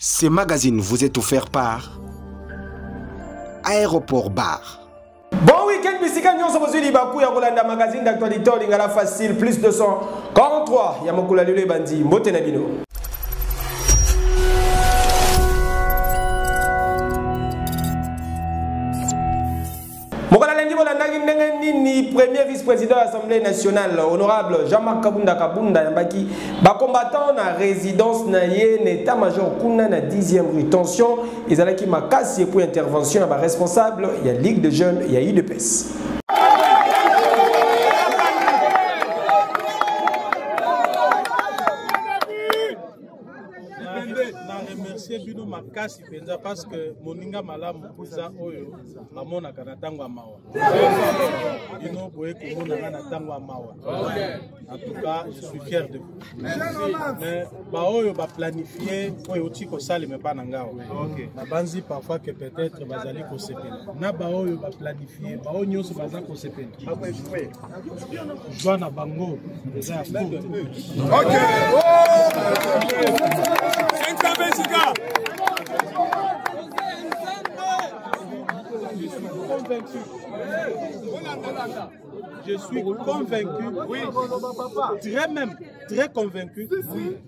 Ce magazine vous est offert par Aéroport Bar. Bon week-end, bisika nyonso bozuli baku ya kolanda magazine d'actualité lingala facile plus 243 ya mokula lelo bandi mbote na bino. Mokala lendi bolanda ndenge nini premier vice-président de l'Assemblée nationale honorable Jean-Marc Kabunda Kabunda yambaki ba combattant na résidence na ye état-major kuna na 10e rue tension ezalaki makasi pour intervention ba responsable ya Ligue de jeunes ya UDPS. Bino makasi penza parce que moninga malamu za oyo amona kana tango mawa bino boye komona na tango mawa. En tout cas je suis fier de vous. Mais ba oyo ba planifier oyo tiko sale me pas ngao. Na banzi parfois que peut-être bazali ko sepela na ba oyo ba planifier ba oyo nyonso baza ko sepela joie na bango déjà OK. Je suis convaincu, très convaincu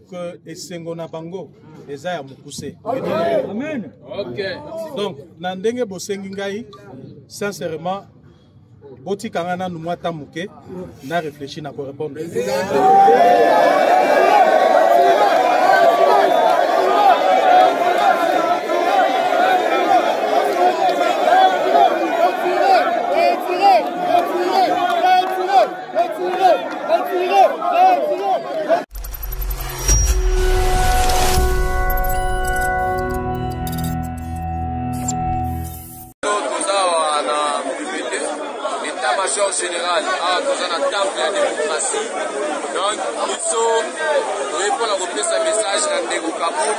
que Essengona Bango est à Moukousé. Amen. Ok. Donc, Nandenge Bosengingai, sincèrement, Boti Kangana Noumata Mouké, n'a réfléchi, n'a pas répondu. Général à dans un temple de démocratie. Donc, il faut répondre à ce message à Nego Kaboul.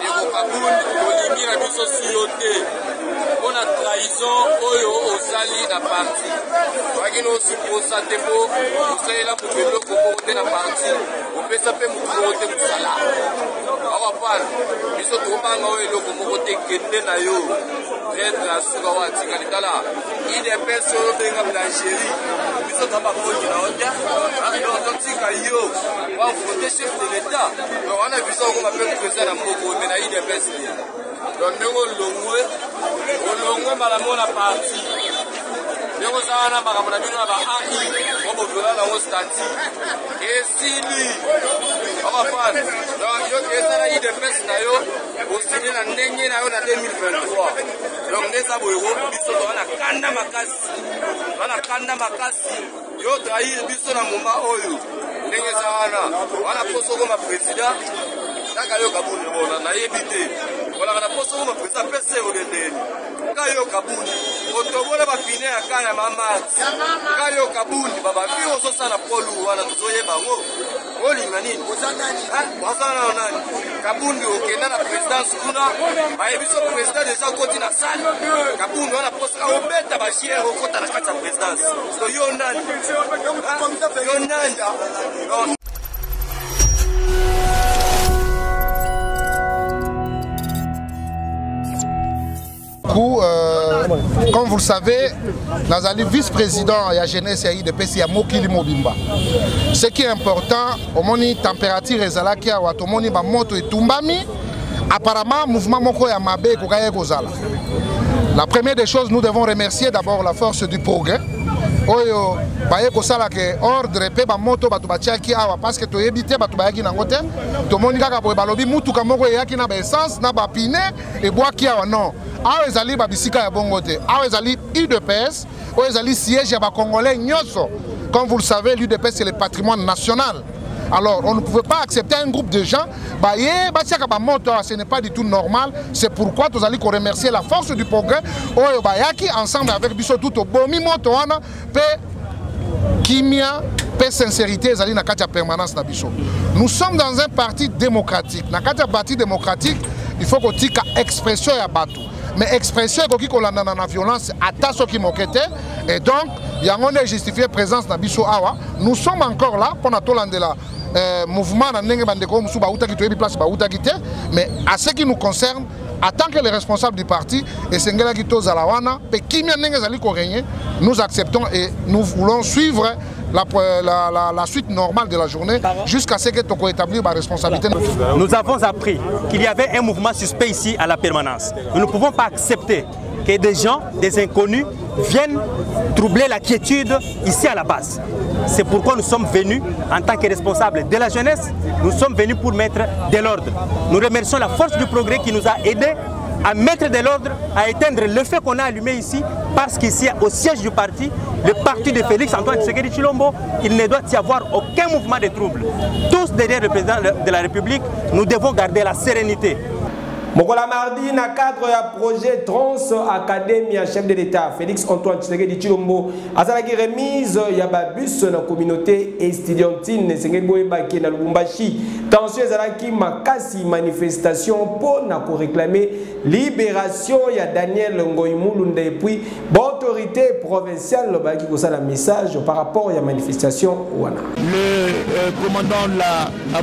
Nego Kaboul, l'Olimi a mis aussi au thé. On a trahison au Sali na parti. Voyez nous pour ça défaut, vous savez là pour que le côté na parti, vous pouvez s'appeler Moukote Moussala. On va pas. Ils sont trop bas dans le côté qui est na yo. Être la Sougawa Tigalidala. Il est personne de l'Algérie. Ils sont dans ma côte de la Honda. Donc, Tigayo, on va voter chef de l'État. Donc, on a vu ça qu'on appelle le président de Moko, mais là, il est personne. Donc, nous, on a la partie. Nous avons et si lui, on va faire, donc il y a des personnes au signé la dernière année de 2023. Donc les abouéros, ils sont dans la Kanda Makasi. Dans la Kanda Makasi, ils ont trahi le bison à Mouma Oyo. Les Zahana, on a posé comme président. Nakayo Kaboul, on a évité. Voilà, on a posé comme président, PC au Gédé. Kayo Kaboul. Otobola bapine akana mama Kayo Kaboul baba bio sosa na polu wana tuzoye bango olinga nini wasana nani Kaboul okenda na présidence kuna bayebiso président déjà koti na salle Kaboul wana posa obeta ba chier okota na kati ya présidence so yo nani Comme vous le savez, Nazali vice-président et la jeunesse et de Mokili Mobimba. Ce qui est important, au moni température et zalaki à watomoni ba moto et tumbami. Apparemment, mouvement moko ya mabe kokaye kozala. La première des choses, nous devons remercier d'abord la force du progrès. Oyo baye kosala ke ordre pe ba moto batu batiaki awa parce que to ebité batu bayaki na ngote to moni kaka boye balobi mutuka moko yaki na ba essence na ba pine et boaki awa non awa ezali ba bisika ya bongo te awa ezali UDPS oyo ezali siège ya ba congolais nyonso. Comme vous le savez, l'UDPS c'est le patrimoine national. Alors, on ne pouvait pas accepter un groupe de gens. Ce n'est pas du tout normal. C'est pourquoi nous allons remercier la force du progrès. Ensemble avec Bisso tout au Bomi Motoana, Kimia, sincérité, permanence. Nous sommes dans un parti démocratique. Dans un parti démocratique, il faut qu'on ait une expression à Batou. Mais expression qu'on a dans la violence, à ce qui moquette. Et donc, il y a une justifiée présence dans Bisso Awa. Nous sommes encore là pour nous mouvement na ndenge bandeko musu ba utaki toyebi place ba utaki te, mais à ce qui nous concerne en tant que les responsables du parti et sengela ki tozala wana pe kimia ndenge zali ko régner, nous acceptons et nous voulons suivre la suite normale de la journée jusqu'à ce que Toko établir ma responsabilité. Nous avons appris qu'il y avait un mouvement suspect ici à la permanence. Nous ne pouvons pas accepter que des gens, des inconnus, viennent troubler la quiétude ici à la base. C'est pourquoi nous sommes venus en tant que responsables de la jeunesse, nous sommes venus pour mettre de l'ordre. Nous remercions la force du progrès qui nous a aidés à mettre de l'ordre, à éteindre le feu qu'on a allumé ici, parce qu'ici, au siège du parti, le parti de Félix Antoine Tshisekedi Tshilombo, il ne doit y avoir aucun mouvement de trouble. Tous derrière le président de la République, nous devons garder la sérénité. Mokola mardi na cadre ya projet Trans Academia chef de l'État Félix Antoine Tshisekedi Tshilombo azalaki remise ya babus na communauté estudiantine sengeli boyebaki na Lubumbashi. Tension ezalaki makasi manifestation pour na ko réclamer libération ya Daniel Ngoï-Mulunda et puis l'autorité provinciale lobaki kosala message par rapport ya manifestation wana. Le commandant de la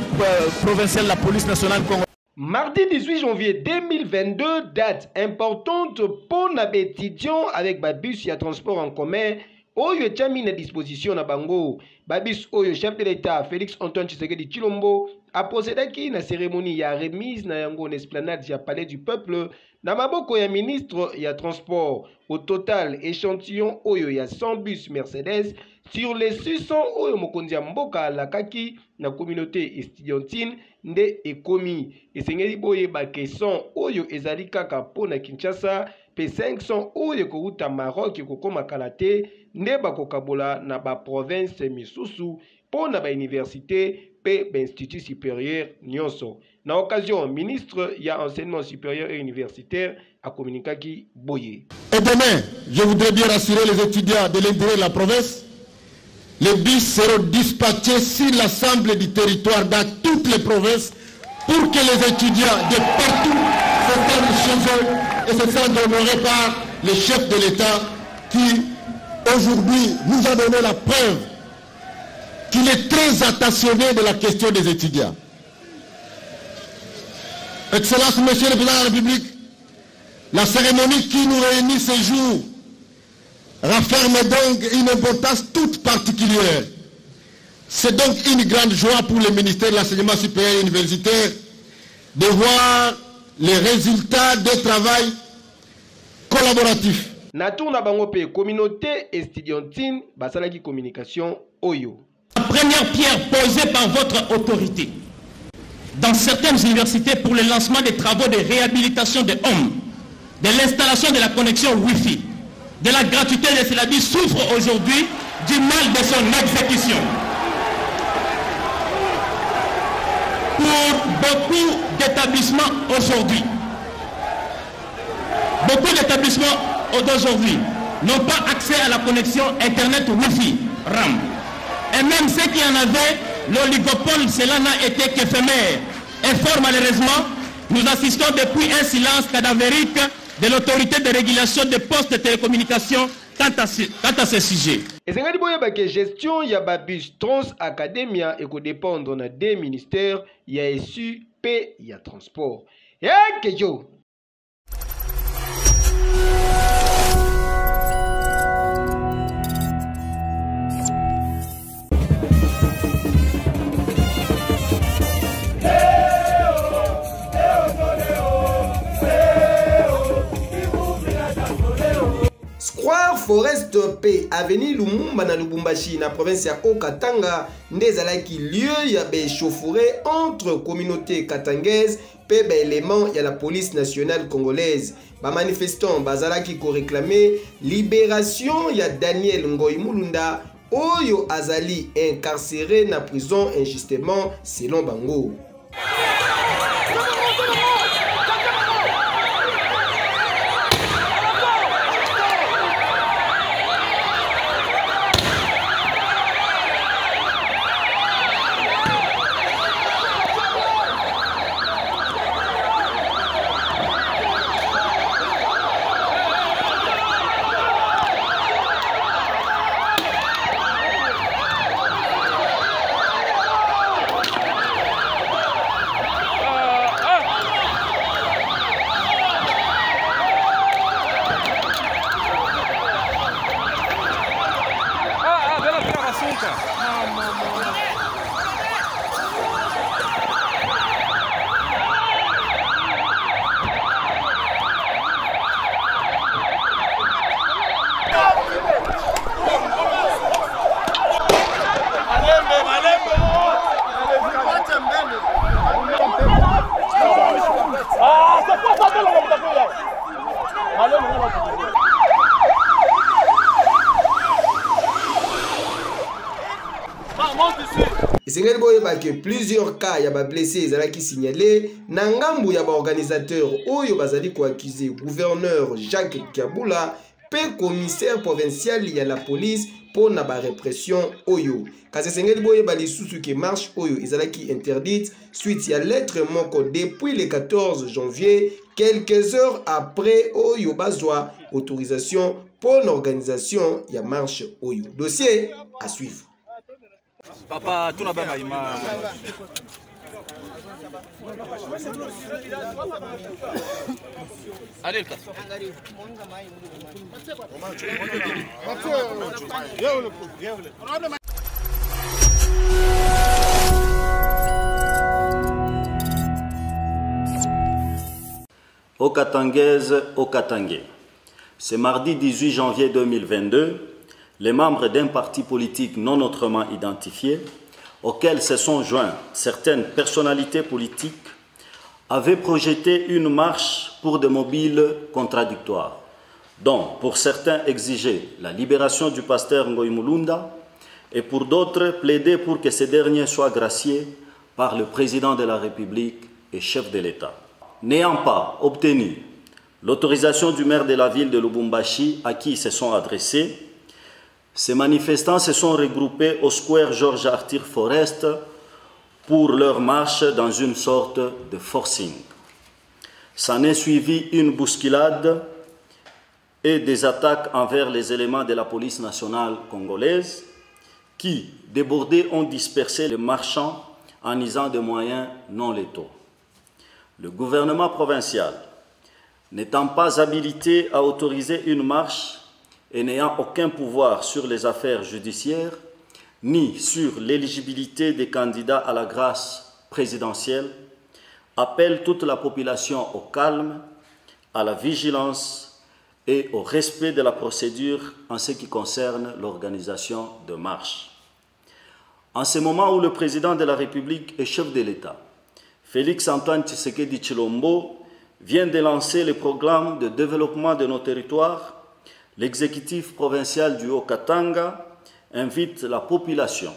provinciale de la police nationale congolaise. Mardi 18 janvier 2022, date importante pour les étudiants avec babus et transport en commun. Oyo est mis à disposition na bango. Babus Oyo, chef de l'État Félix Antoine Tshisekedi Tshilombo, a procédé qui na cérémonie ya remise na yango esplanade ya palais du peuple na maboko ya ministre ya transport. Au total, échantillon Oyo ya 100 bus Mercedes sur les 600 Oyo mokonzi ya mboka la kaki na communauté estudiantine nde ekomi. Esengeli boye ba 100 Oyo ezali kaka po na Kinshasa pe 500 Oyo kouta Maroc kokoma kalate nde bakokabola na ba province misusu po na ba université pe ba institut supérieur nyonso. Na occasion, ministre ya enseignement supérieur et universitaire a communiqué qui boye. Et demain, je voudrais bien rassurer les étudiants de l'intérieur de la province. Les bus seront dispatchés sur l'ensemble du territoire dans toutes les provinces pour que les étudiants de partout se sentent chez eux et se sentent honorés par le chef de l'État qui aujourd'hui nous a donné la preuve qu'il est très attentionné de la question des étudiants. Excellence, Monsieur le Président de la République, la cérémonie qui nous réunit ce jour renferme donc une importance toute particulière. C'est donc une grande joie pour le ministère de l'Enseignement supérieur et universitaire de voir les résultats du travail collaboratif. Natourna bangope communauté estudiantine basalaki communication Oyo. La première pierre posée par votre autorité dans certaines universités pour le lancement des travaux de réhabilitation des hommes, de l'installation de la connexion Wi-Fi, de la gratuité des syllabes souffre aujourd'hui du mal de son exécution. Pour beaucoup d'établissements aujourd'hui, n'ont pas accès à la connexion Internet Wi-Fi, RAM. Et même ceux qui en avaient, l'oligopole, cela n'a été qu'éphémère. Et fort malheureusement, nous assistons depuis un silence cadavérique de l'autorité de régulation des postes de télécommunications quant à ce sujet. Et c'est que gestion ya babus Trans Academia et que dépendre na des ministères, ya SU, P, ya transport. Et que yo. Square Forest P, avenue Lumumba na Lubumbashi, na province ya Haut-Katanga, ndezalaki lieu ya échauffourée entre communauté katangaise pe éléments ya la police nationale congolaise. Ba manifestants bazalaki ko réclamer libération ya Daniel Ngoï-Mulunda oyo azali incarcéré na prison injustement selon bango. esengeli boyeba que plusieurs cas ya ba blessés ezalaki signalé na ngambu ya ba organisateur oyo bazali ko accuser gouverneur Jacques Kabula pe commissaire provincial ya la police pour na ba répression oyo. Kasi esengeli boyeba lisusu que marche oyo ezalaki interdite suite ya lettre moko depuis le 14 janvier, quelques heures après oyo bazwa autorisation pour l'organisation ya marche oyo. Dossier à suivre. Papa, tout n'a pas maïma. Allez, Aux Katangaises, aux Katangais. Ce mardi 18 janvier 2022, les membres d'un parti politique non autrement identifié, auquel se sont joints certaines personnalités politiques, avaient projeté une marche pour des mobiles contradictoires, dont pour certains exigeaient la libération du pasteur Ngoï Mulunda et pour d'autres plaidaient pour que ce dernier soit gracié par le président de la République et chef de l'État. N'ayant pas obtenu l'autorisation du maire de la ville de Lubumbashi à qui ils se sont adressés, ces manifestants se sont regroupés au square Georges Arthur Forest pour leur marche dans une sorte de forcing. S'en est suivi une bousculade et des attaques envers les éléments de la police nationale congolaise qui, débordés, ont dispersé les marchands en usant de moyens non létaux. Le gouvernement provincial, n'étant pas habilité à autoriser une marche et n'ayant aucun pouvoir sur les affaires judiciaires, ni sur l'éligibilité des candidats à la grâce présidentielle, appelle toute la population au calme, à la vigilance et au respect de la procédure en ce qui concerne l'organisation de marches. En ce moment où le président de la République et chef de l'État, Félix Antoine Tshisekedi Tshilombo, vient de lancer le programme de développement de nos territoires, l'exécutif provincial du Haut-Katanga invite la population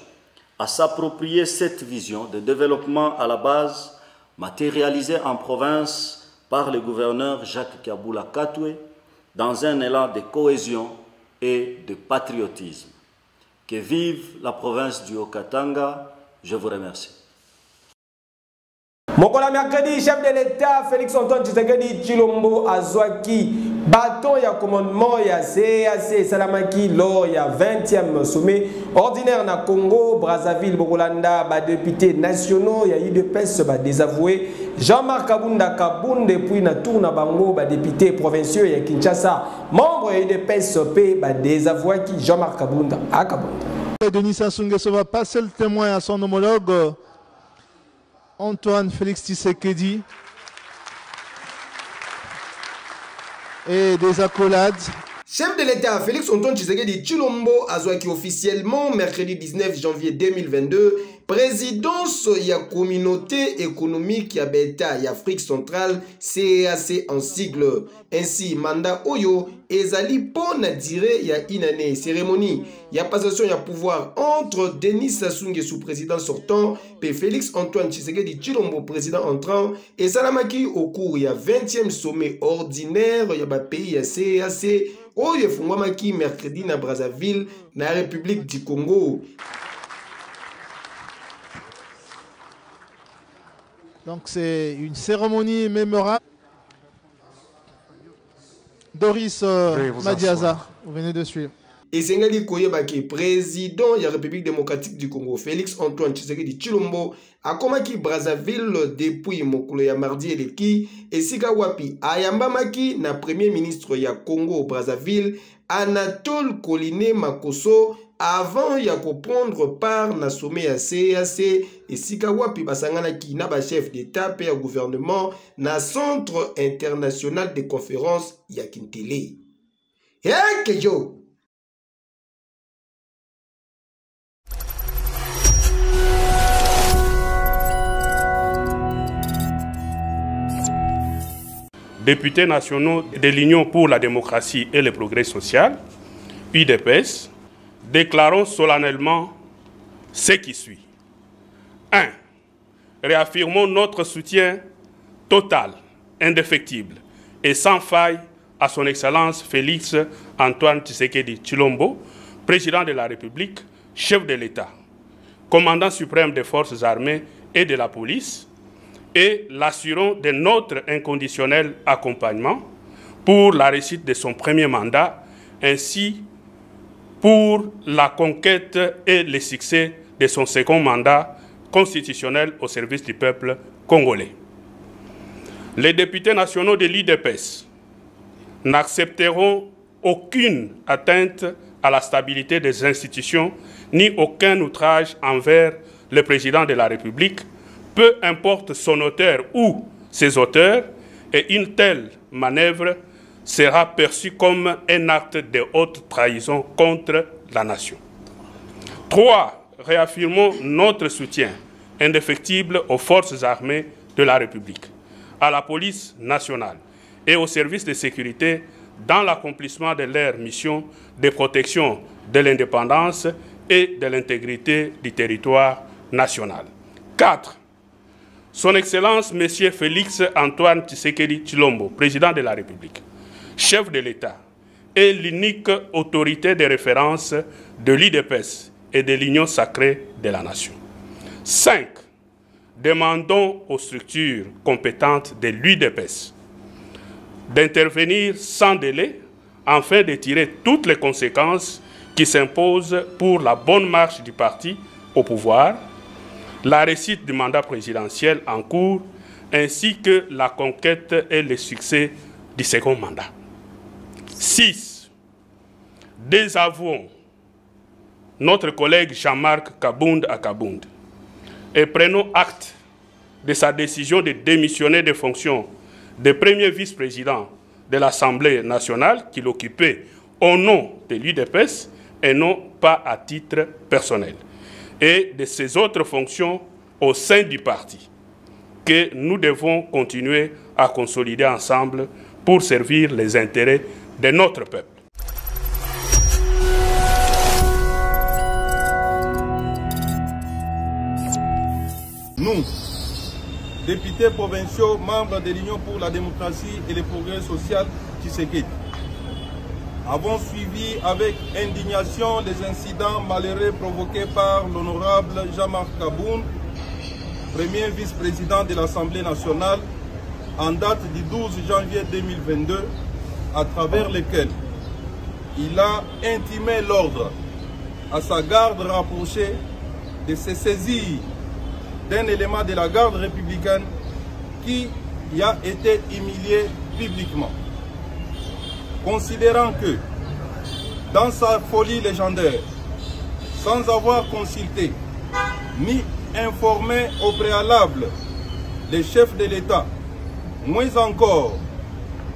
à s'approprier cette vision de développement à la base matérialisée en province par le gouverneur Jacques Kabula Katwe dans un élan de cohésion et de patriotisme. Que vive la province du Haut-Katanga. Je vous remercie. Mokola mercredi, chef de l'État Félix Antoine Tshisekedi Tshilombo azwaki bâton ya commandement ya CAC Salamaki lors ya 20e sommet ordinaire na Congo Brazzaville Bokolanda ba députés nationaux ya UDPS ba désavoué Jean-Marc Kabunda Kabunde puis na tour na bango ba députés provinciaux ya Kinshasa membre ya UDPS pe ba désavoué qui Jean-Marc Kabunda à Kabunda. Denis Sassou Nguesso va passer le témoin à son homologue Antoine Félix Tshisekedi et des accolades. Chef de l'État Félix Antoine Tshisekedi Tshilombo azwaki officiellement mercredi 19 janvier 2022 présidence ya communauté économique ya beta ya Afrique centrale CEAC en sigle. Ainsi mandat oyo ezali pona dire ya une année cérémonie ya passation ya pouvoir entre Denis Sassou Nguesso président sortant et Félix Antoine Tshisekedi Tshilombo président entrant et salamaki au cours ya 20e sommet ordinaire ya ba pays ya CEAC oyo efungwamaki mercredi na Brazzaville na République du Congo. Donc c'est une cérémonie mémorable. Doris Madiaza, vous venez de suivre. Et Sengali Koyebaki, président de la République démocratique du Congo, Félix Antoine Tshisekedi Tshilombo, a komaki Brazzaville depuis mokolo ya mardi eleki, et sika wapi ayambamaki na premier ministre ya Congo Brazzaville, Anatole Koliné Makoso, avant ya prendre part na sommet ya CAC, et sika wapi basangana ki na ba chef d'état pe ya gouvernement na centre international de conférence ya Kintele. Kejo! Députés nationaux de l'Union pour la démocratie et le progrès social, UDPS, déclarons solennellement ce qui suit. 1. Réaffirmons notre soutien total, indéfectible et sans faille à son Excellence Félix Antoine Tshisekedi Tshilombo, président de la République, chef de l'État, commandant suprême des forces armées et de la police, et l'assurons de notre inconditionnel accompagnement pour la réussite de son premier mandat, ainsi pour la conquête et le succès de son second mandat constitutionnel au service du peuple congolais. Les députés nationaux de l'UDPS n'accepteront aucune atteinte à la stabilité des institutions ni aucun outrage envers le président de la République, peu importe son auteur ou ses auteurs, et une telle manœuvre sera perçue comme un acte de haute trahison contre la nation. 3. Réaffirmons notre soutien indéfectible aux forces armées de la République, à la police nationale et aux services de sécurité dans l'accomplissement de leur mission de protection de l'indépendance et de l'intégrité du territoire national. 4. Son Excellence M. Félix Antoine Tshisekedi Tshilombo, président de la République, chef de l'État, est l'unique autorité de référence de l'UDPS et de l'Union sacrée de la nation. 5. Demandons aux structures compétentes de l'UDPS d'intervenir sans délai afin de tirer toutes les conséquences qui s'imposent pour la bonne marche du parti au pouvoir, la réussite du mandat présidentiel en cours, ainsi que la conquête et le succès du second mandat. 6. Désavouons notre collègue Jean-Marc Kabound à Kabound et prenons acte de sa décision de démissionner des fonctions de premier vice-président de l'Assemblée nationale qu'il occupait au nom de l'UDPS et non pas à titre personnel, et de ses autres fonctions au sein du parti, que nous devons continuer à consolider ensemble pour servir les intérêts de notre peuple. Nous, députés provinciaux, membres de l'Union pour la démocratie et le progrès social Tshisekedi, avons suivi avec indignation les incidents malheureux provoqués par l'honorable Jean-Marc Kabound, premier vice-président de l'Assemblée nationale, en date du 12 janvier 2022, à travers lesquels il a intimé l'ordre à sa garde rapprochée de se saisir d'un élément de la garde républicaine qui y a été humilié publiquement. Considérant que, dans sa folie légendaire, sans avoir consulté ni informé au préalable les chefs de l'État, moins encore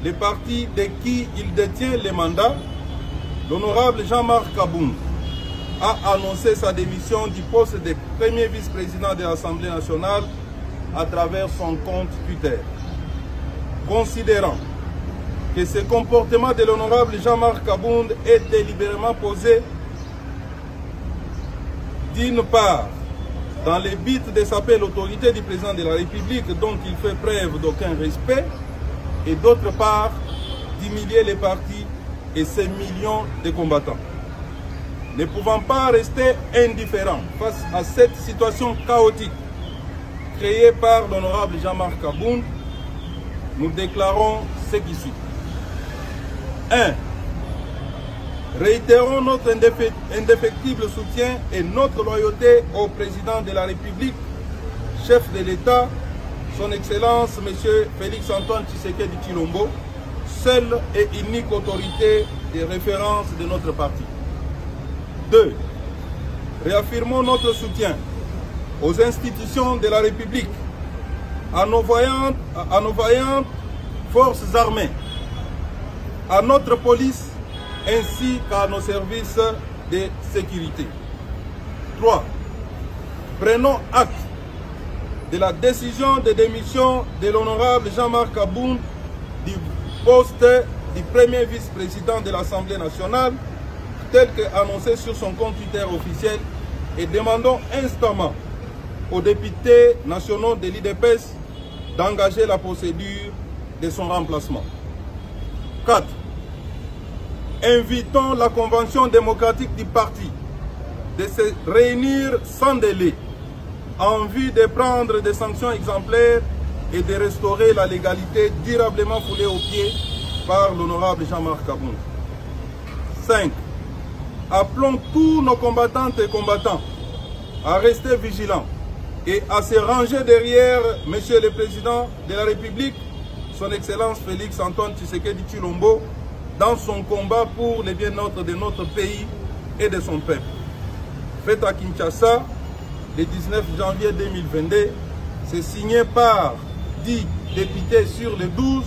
les partis de qui il détient les mandats, l'honorable Jean-Marc Kabound a annoncé sa démission du poste de premier vice-président de l'Assemblée nationale à travers son compte Twitter. Considérant que ce comportement de l'honorable Jean-Marc Kabound est délibérément posé, d'une part, dans le but de saper l'autorité du président de la République dont il fait preuve d'aucun respect, et d'autre part, d'humilier les partis et ses millions de combattants. Ne pouvant pas rester indifférents face à cette situation chaotique créée par l'honorable Jean-Marc Kabound, nous déclarons ce qui suit. 1. Réitérons notre indéfectible soutien et notre loyauté au président de la République, chef de l'État, son Excellence M. Félix Antoine Tshisekedi Tshilombo, seule et unique autorité de référence de notre parti. 2. Réaffirmons notre soutien aux institutions de la République, à nos vaillantes forces armées, à notre police ainsi qu'à nos services de sécurité. 3. Prenons acte de la décision de démission de l'honorable Jean-Marc Kabound du poste du premier vice-président de l'Assemblée nationale, tel qu'annoncé sur son compte Twitter officiel, et demandons instamment aux députés nationaux de l'IDPS d'engager la procédure de son remplacement. 4. Invitons la Convention démocratique du parti de se réunir sans délai en vue de prendre des sanctions exemplaires et de restaurer la légalité durablement foulée aux pieds par l'honorable Jean-Marc Kabounda. 5. Appelons tous nos combattantes et combattants à rester vigilants et à se ranger derrière Monsieur le Président de la République, Son Excellence Félix Antoine Tshisekedi Tshilombo, dans son combat pour le bien-être de notre pays et de son peuple. Fait à Kinshasa, le 19 janvier 2022, c'est signé par 10 députés sur les 12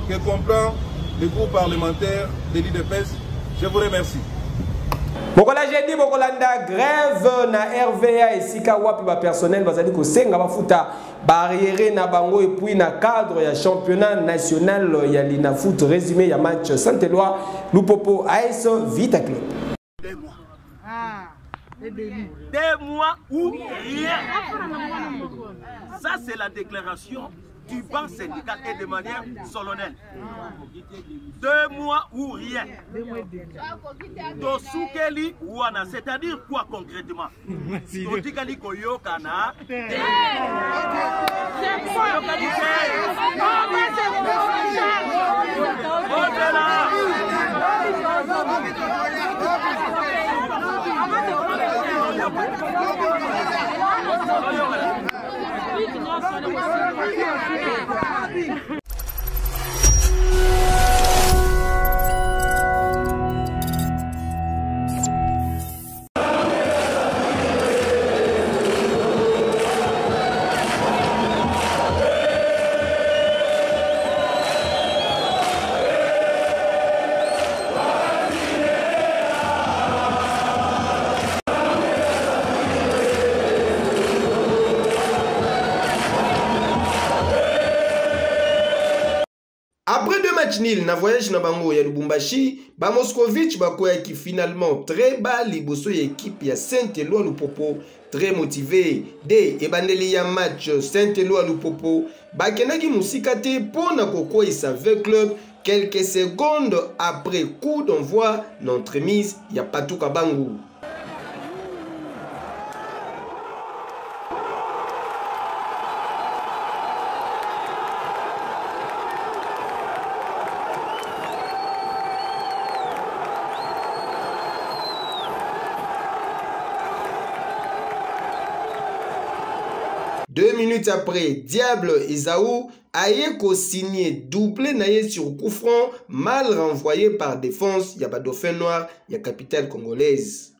que comprend le groupe parlementaire de l'IDPS. Je vous remercie. Bokola jeudi bokolanda grève na RVA et sika wapi ba personnel bazali ko senga bafuta barrière na bango et puis na cadre ya championnat national ya Lina Foot résumé ya match Saint-Éloi Lupopo AS Vita Club. 2 mois. 2 mois ou rien. Ça c'est la déclaration du banc syndical et de manière solennelle. 2 mois ou rien. Tosukeli wana, c'est-à-dire quoi concrètement? Totikali koyokana. Après 2 matchs nuls na voyage na bango ya Lubumbashi, ba Moscovitch bakoya qui finalement très bas liboso ya équipe ya Saint-Éloi Lupopo très motivé de ebandeli ya match Saint-Éloi Lupopo bakenaki musika te pona kokoisa avec club quelques secondes après coup d'envoi d'entremise ya Patuka Bangu. Deux minutes après, Diable Esaou a signé doublé naïe sur coup franc mal renvoyé par défense Yaba Dauphin Noir, ya capitale congolaise.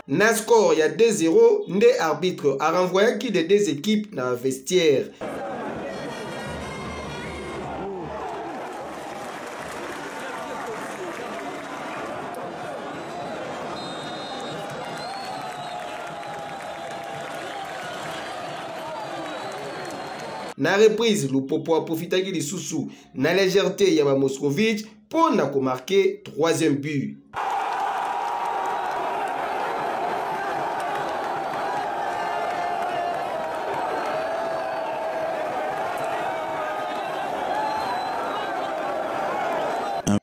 Nascore il y a 2-0, Ndé arbitre a renvoyé qui des 2 équipes dans le vestiaire. Na reprise, Lupopo a profité de sous na légèreté Yaba Moscovitch pour marquer 3e but.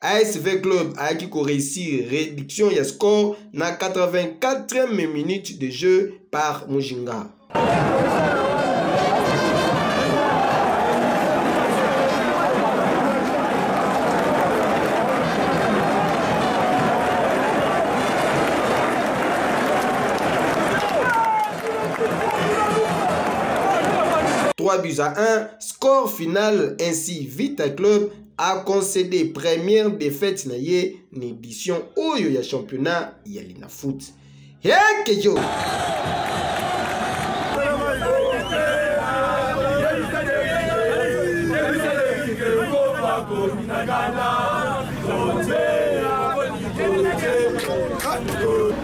ASV Club a réussi réduction ya score na 84e minute de jeu par Mujinga. Buts à 1, score final ainsi Vita Club a concédé première défaite na ye édition oyo ya championnat ya Lina Foot. Hekejo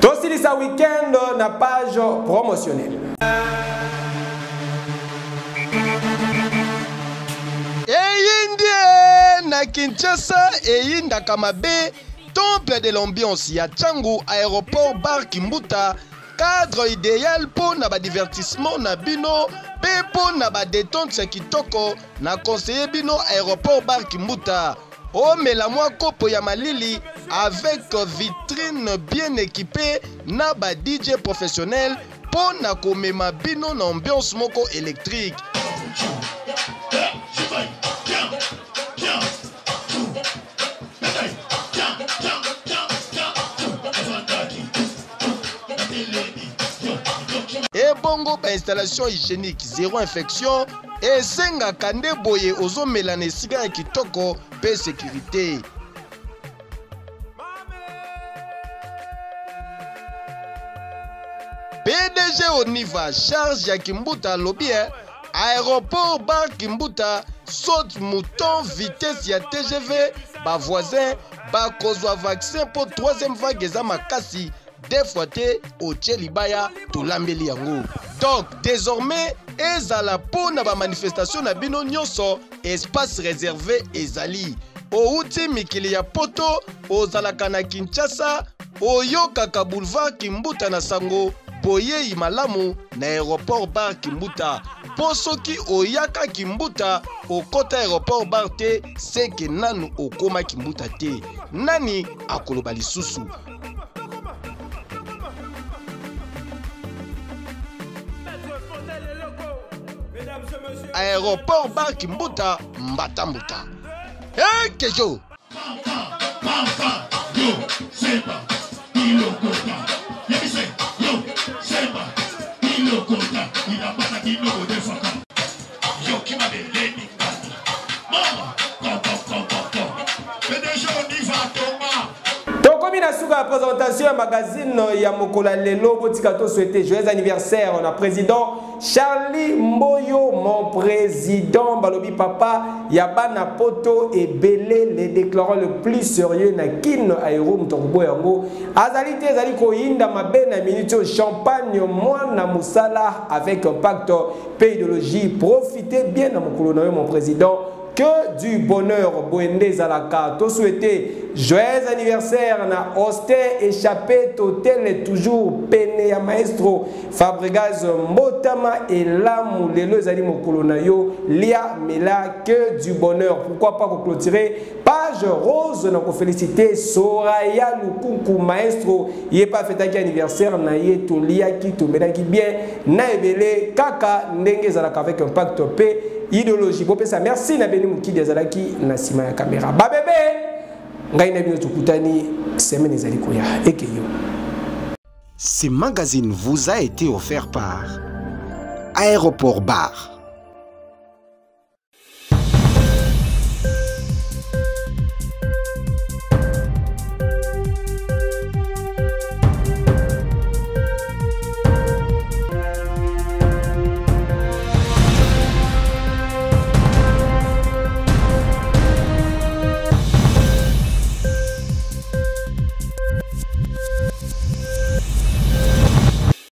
Tosilisa week-end na page promotionnelle. Eyindie na Kinshasa eyinda kamabe temple de l'ambiance ya Tchangu aéroport bar Kimbuta, cadre idéal pour na ba divertissement na bino pe pour na ba détente kitoko na conseiller bino aéroport bar Kimbuta. Oh mais la moi kopo ya malili avec vitrine bien équipée na ba DJ professionnel pour na komema bino na ambiance moko électrique. Et bongo ba installation hygiénique, zéro infection et senga kande boye ozo melane siga ya kitoko pe sécurité. PDG Oniva charge ya Kimbuta lobby aéroport bar Kimbuta saute mouton vitesse ya TGV ba voisin ba kozwa vaccin pour 3e vague eza makasi. Des fois au Tchelibaya to lambeli yango. Donc désormais ezala po na ba manifestation na bino nyonso espace réservé ezali. Outi mikili ya poto ozalaka na Kinshasa oyokaka boulevard Kimbuta na sango boye imalamu na aéroport bar Kimbuta. Po soki oyaka Kimbuta okota aéroport bar te seke nanu okoma Kimbuta te. Nani akoloba lisusu. Aéroport bar Kimbuta Mbatambuta. Hey Kejo. Tokomi na suka présentation ya magazine ya Mokola lelo botika to souhaiter joyeux anniversaire on a président Charlie Mboyo, mon président Balobi Papa, Yabana Poto et Belé, les déclarants le plus sérieux na kin aérom Torbo Yango. Azalité Zaliko Yinda Mabena Minutio Champagne, moi na Moussala avec un pacte pédologie. Profitez bien à mon colonel, mon président. Que du bonheur, Boende Zalaka. To souhaiter joyeux anniversaire na Austère échappé totel et toujours Pene ya maestro Fabregas Mbotama et Lamou Lelo Zali Mokolonayo Lia Mela. Que du bonheur. Pourquoi pas clôturer page rose na ko féliciter Soraya Lukunku maestro yé pas fêté anniversaire na yé to lia ki to benaki bien na ebele kaka ndenge Zalaka avec un pacte paix idéologie. Merci na beni muki dezalaki na sima ya caméra. Ba bébé ngai na bino tukutani semaine ezali koya ekeyo. Ce magazine vous a été offert par Aéroport Bar.